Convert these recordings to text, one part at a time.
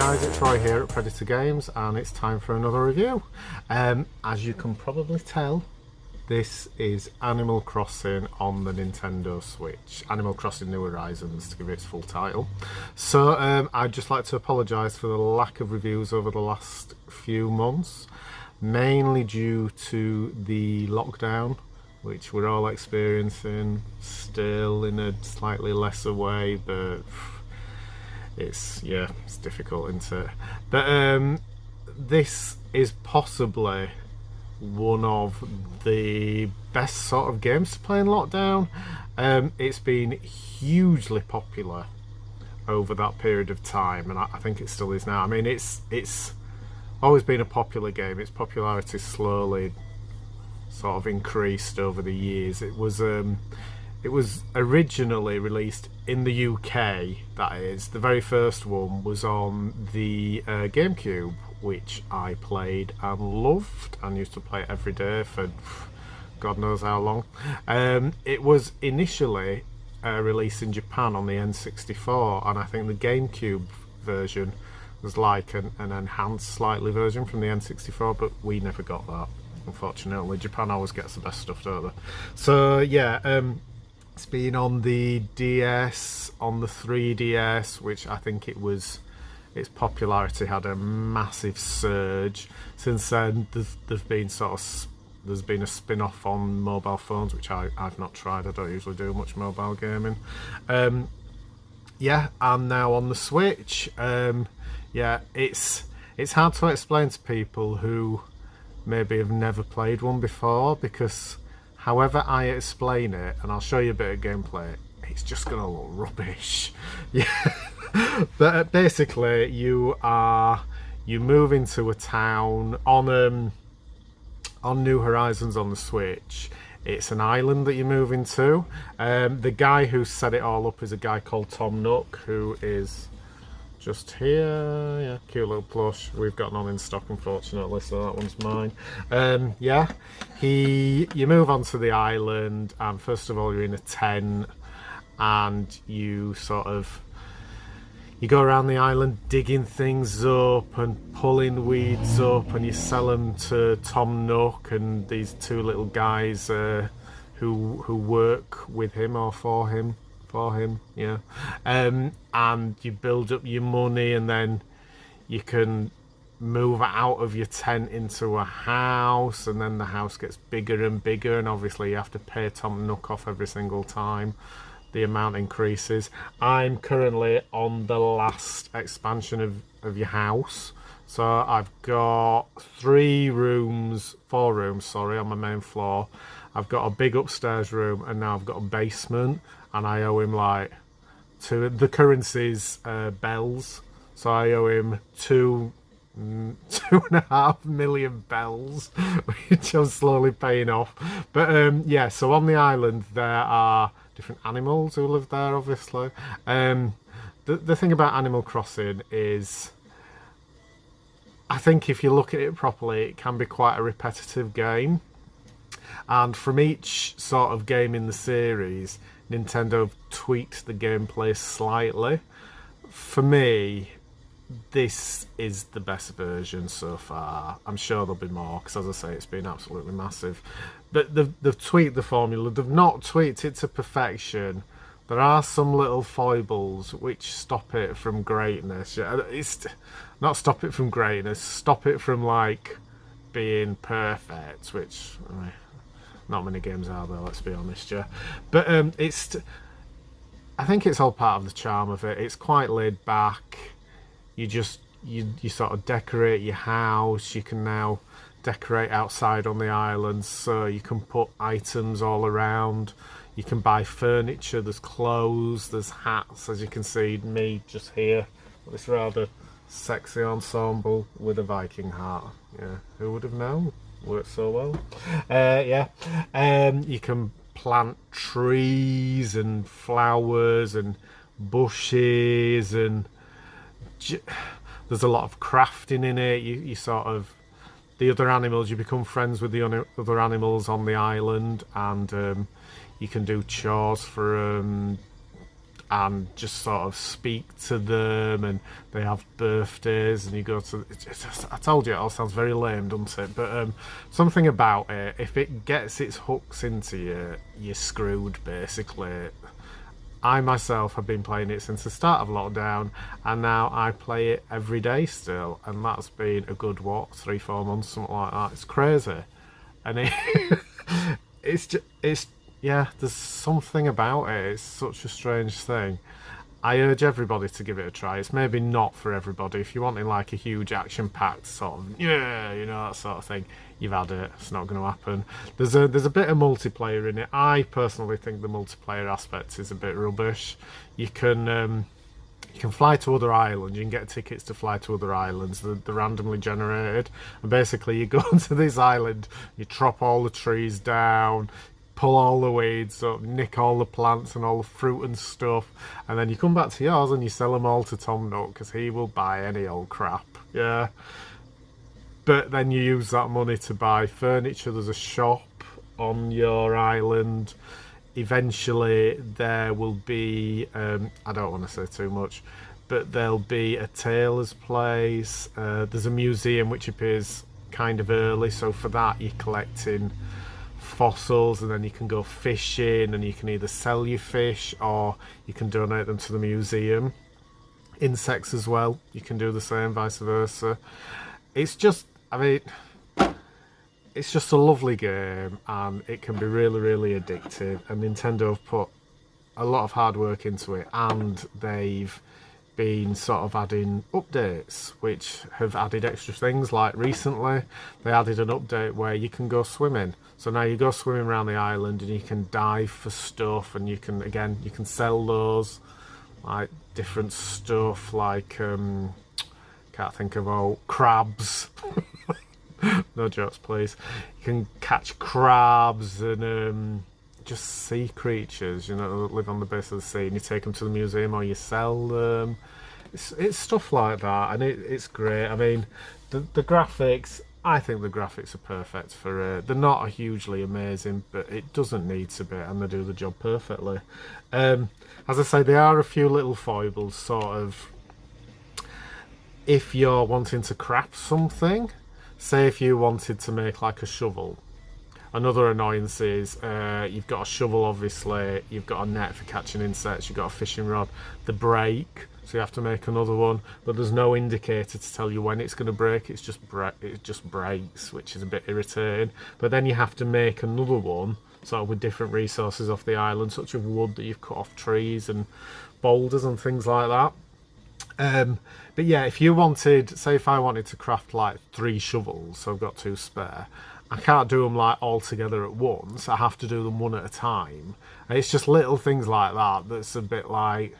guys, it's Roy here at Predator Games and it's time for another review. As you can probably tell, this is Animal Crossing on the Nintendo Switch. Animal Crossing New Horizons, to give it its full title. So I'd just like to apologise for the lack of reviews over the last few months, mainly due to the lockdown, which we're all experiencing still in a slightly lesser way, but it's difficult, isn't it? But this is possibly one of the best sort of games to play in lockdown. It's been hugely popular over that period of time, and I think it still is now. I mean, it's always been a popular game. Its popularity slowly sort of increased over the years. It was originally released in the UK, that is. The very first one was on the GameCube, which I played and loved and used to play it every day for God knows how long. It was initially released in Japan on the N64, and I think the GameCube version was like an enhanced slightly version from the N64, but we never got that, unfortunately. Japan always gets the best stuff, don't they? So yeah, it's been on the DS, on the 3DS, which I think its popularity had a massive surge. Since then, there's been a spin-off on mobile phones, which I've not tried. I don't usually do much mobile gaming. Yeah, and now on the Switch. Yeah, it's hard to explain to people who maybe have never played one before, because however I explain it, and I'll show you a bit of gameplay, it's just gonna look rubbish. Yeah. But basically you move into a town on New Horizons on the Switch. It's an island that you move into. The guy who set it all up is a guy called Tom Nook, who is just here. Yeah, cute little plush. We've got none in stock, unfortunately, so that one's mine. Yeah, you move onto the island, and first of all you're in a tent, and you go around the island digging things up and pulling weeds up, and you sell them to Tom Nook and these two little guys who work with him or for him. Yeah. And you build up your money, and then you can move out of your tent into a house, and then the house gets bigger and bigger, and obviously you have to pay Tom Nook off every single time the amount increases. I'm currently on the last expansion of your house, so I've got 4 rooms on my main floor. I've got a big upstairs room, and now I've got a basement, and I owe him like the currency's bells, so I owe him 2.5 million bells, which I'm slowly paying off. But yeah, so on the island there are different animals who live there, obviously. The thing about Animal Crossing is, I think if you look at it properly, it can be quite a repetitive game. And from each sort of game in the series, Nintendo tweaked the gameplay slightly. For me, this is the best version so far. I'm sure there'll be more, because as I say, it's been absolutely massive. But they've tweaked the formula. They've not tweaked it to perfection. There are some little foibles which stop it from greatness. It's not stop it from greatness, stop it from like being perfect, which not many games are there, let's be honest. Yeah, but I think it's all part of the charm of it. It's quite laid back. You sort of decorate your house. You can now decorate outside on the island, so you can put items all around. You can buy furniture, there's clothes, there's hats, as you can see me just here. This rather sexy ensemble with a Viking hat. Yeah, who would have known? Worked so well. Yeah, you can plant trees and flowers and bushes, and there's a lot of crafting in it. You sort of, the other animals, you become friends with the other animals on the island, and you can do chores for and just sort of speak to them, and they have birthdays, and you go to. I told you it all sounds very lame, doesn't it? But something about it, if it gets its hooks into you, you're screwed basically. I myself have been playing it since the start of lockdown, and now I play it every day still, and that's been a good 3-4 months, something like that. It's crazy, and it's yeah. There's something about it. It's such a strange thing. I urge everybody to give it a try. It's maybe not for everybody. If you're wanting like a huge action-packed sort of that sort of thing, you've had it. It's not going to happen. There's a bit of multiplayer in it. I personally think the multiplayer aspect is a bit rubbish. You can fly to other islands. You can get tickets to fly to other islands. They're randomly generated, and basically you go to this island, you chop all the trees down, pull all the weeds up, nick all the plants and all the fruit and stuff, and then you come back to yours and you sell them all to Tom Nook, because he will buy any old crap. Yeah. But then you use that money to buy furniture. There's a shop on your island. Eventually there will be, I don't want to say too much, but there'll be a tailor's place. There's a museum which appears kind of early, so for that you're collecting fossils, and then you can go fishing, and you can either sell your fish or you can donate them to the museum. Insects as well, you can do the same, vice versa. It's just, I mean, it's just a lovely game, and it can be really, really addictive, and Nintendo have put a lot of hard work into it, and they've been sort of adding updates which have added extra things. Like recently they added an update where you can go swimming, so now you go swimming around the island and you can dive for stuff, and you can sell those, like different stuff, like can't think of all crabs. No jokes please. You can catch crabs and just sea creatures, that live on the base of the sea, and you take them to the museum or you sell them. It's stuff like that, and it's great. I mean, the graphics, I think the graphics are perfect for it. They're not hugely amazing, but it doesn't need to be, and they do the job perfectly. As I say, there are a few little foibles, sort of, if you're wanting to craft something. Say if you wanted to make like a shovel. Another annoyance is you've got a shovel, obviously, you've got a net for catching insects, you've got a fishing rod. They break, so you have to make another one, but there's no indicator to tell you when it's going to break. It just breaks, which is a bit irritating. But then you have to make another one, sort of with different resources off the island, such as wood that you've cut off trees and boulders and things like that. But yeah, if you wanted, say if I wanted to craft like 3 shovels, so I've got 2 spare, I can't do them like all together at once. I have to do them one at a time. And it's just little things like that that's a bit like,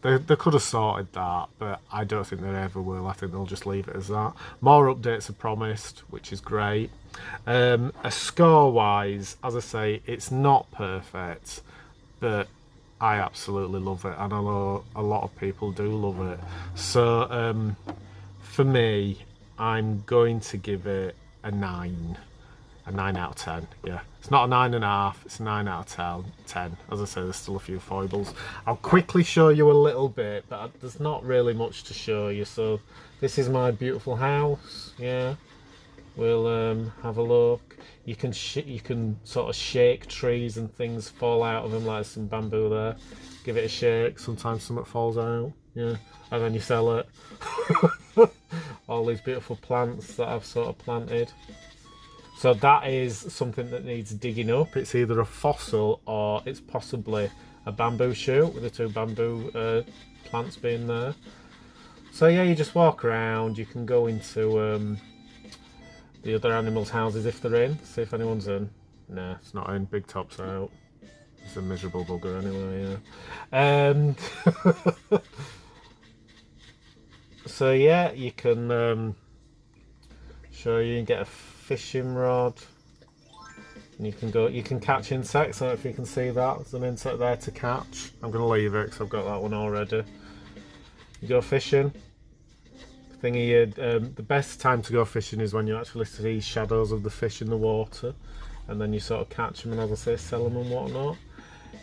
they could have sorted that, but I don't think they ever will. I think they'll just leave it as that. More updates are promised, which is great. Score wise, as I say, it's not perfect, but I absolutely love it, and I know a lot of people do love it. So for me, I'm going to give it a 9 out of 10. Yeah, it's not a 9.5, it's a 9 out of 10. As I say, there's still a few foibles. I'll quickly show you a little bit, but there's not really much to show you. So this is my beautiful house. Yeah, we'll have a look. You can sort of shake trees and things fall out of them, like some bamboo there. Give it a shake, sometimes something falls out. Yeah, and then you sell it. All these beautiful plants that I've sort of planted. So that is something that needs digging up. It's either a fossil or it's possibly a bamboo shoot with the 2 bamboo plants being there. So yeah, you just walk around. You can go into the other animals' houses if they're in. See if anyone's in. Nah, it's not in. Big Top's out. It's a miserable bugger anyway, yeah. So yeah, you can show you can get a fishing rod, and you can catch insects. I don't know if you can see that. There's an insect there to catch. I'm gonna leave it because I've got that one already. You go fishing. The best time to go fishing is when you actually see shadows of the fish in the water, and then you sort of catch them and, as I say, sell them and whatnot.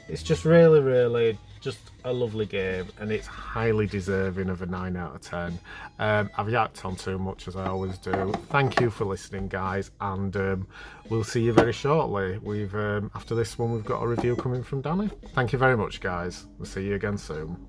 It's just really, really just a lovely game, and it's highly deserving of a 9 out of 10. I've yacked on too much, as I always do. Thank you for listening, guys, and we'll see you very shortly. We've after this one, we've got a review coming from Danny. Thank you very much, guys. We'll see you again soon.